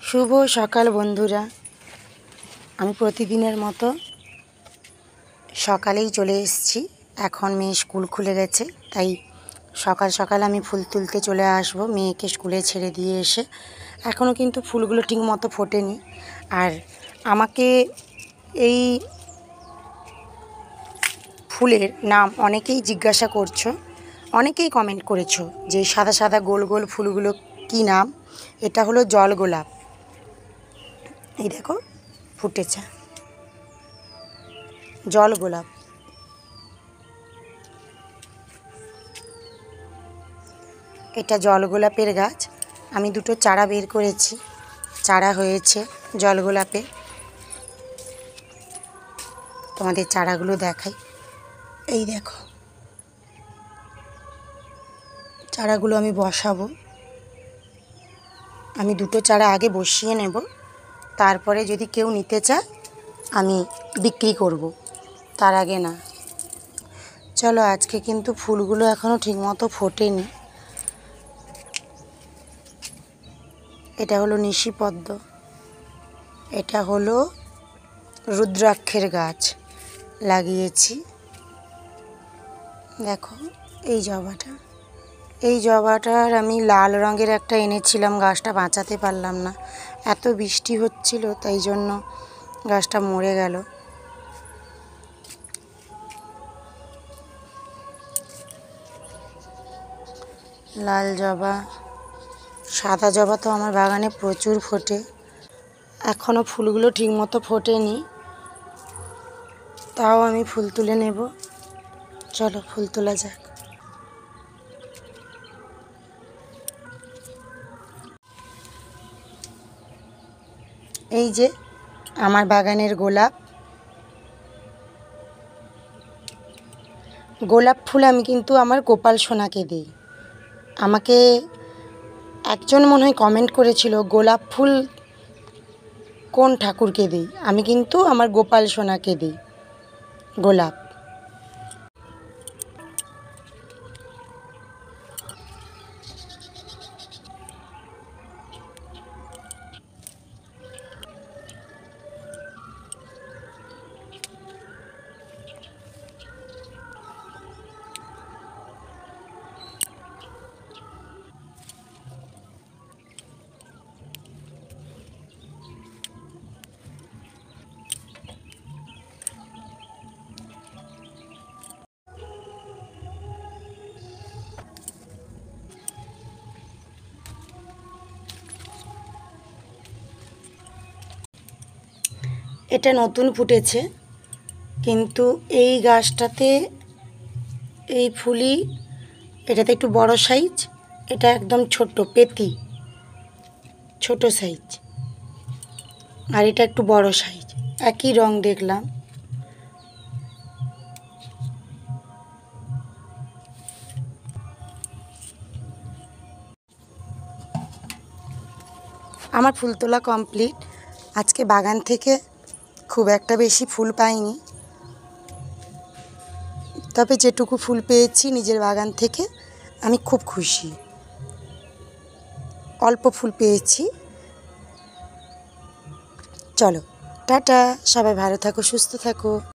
শুভ সকাল বন্ধুরা। আমি প্রতিদিনের মতো সকালেই চলে এসেছি। এখন মেয়ে স্কুল খুলে গেছে, তাই সকাল সকাল আমি ফুল তুলতে চলে আসব। মেয়েকে স্কুলে ছেড়ে দিয়ে এসে এখনও কিন্তু ফুলগুলো ঠিক মতো ফোটেনি। আর আমাকে এই ফুলের নাম অনেকেই জিজ্ঞাসা করছো, অনেকেই কমেন্ট করেছো যে সাদা সাদা গোল গোল ফুলগুলো কী নাম। এটা হলো জল গোলাপ। এই দেখো ফুটেছে জল গোলাপ। এটা জল গোলাপের গাছ। আমি দুটো চারা বের করেছি, চারা হয়েছে জল গোলাপে। তোমাদের চারাগুলো দেখাই। এই দেখো চারাগুলো আমি বসাবো। আমি দুটো চারা আগে বসিয়ে নেব, তারপরে যদি কেউ নিতে চায় আমি বিক্রি করব, তার আগে না। চলো, আজকে কিন্তু ফুলগুলো এখনও ঠিকমতো ফোটেনি। এটা হলো নিশিপদ্ম, এটা হলো রুদ্রাক্ষের গাছ লাগিয়েছি। দেখো এই জবাটার আমি লাল রঙের একটা এনেছিলাম, গাছটা বাঁচাতে পারলাম না, এত বৃষ্টি হচ্ছিল, তাই জন্য গাছটা মরে গেল। লাল জবা, সাদা জবা তো আমার বাগানে প্রচুর ফোটে। এখনও ফুলগুলো ঠিকমতো ফোটেনি, তাও আমি ফুল তুলে নেব। চলো ফুল তোলা যাক। এই যে আমার বাগানের গোলাপ ফুল আমি কিন্তু আমার গোপাল সোনাকে দিই। আমাকে একজন মনে হয় কমেন্ট করেছিল গোলাপ ফুল কোন ঠাকুরকে দিই। আমি কিন্তু আমার গোপাল সোনাকে দিই গোলাপ। এটা নতুন ফুটেছে, কিন্তু এই গাছটাতে এই ফুলই, এটাতে একটু বড় সাইজ, এটা একদম ছোট পেতি, ছোট সাইজ, আর এটা একটু বড় সাইজ, একই রং দেখলাম। আমার ফুল তোলা কমপ্লিট। আজকে বাগান থেকে খুব একটা বেশি ফুল পাইনি, তবে যেটুকু ফুল পেয়েছি নিজের বাগান থেকে আমি খুব খুশি। অল্প ফুল পেয়েছি। চলো টাটা, সবাই ভালো থাকো, সুস্থ থাকো।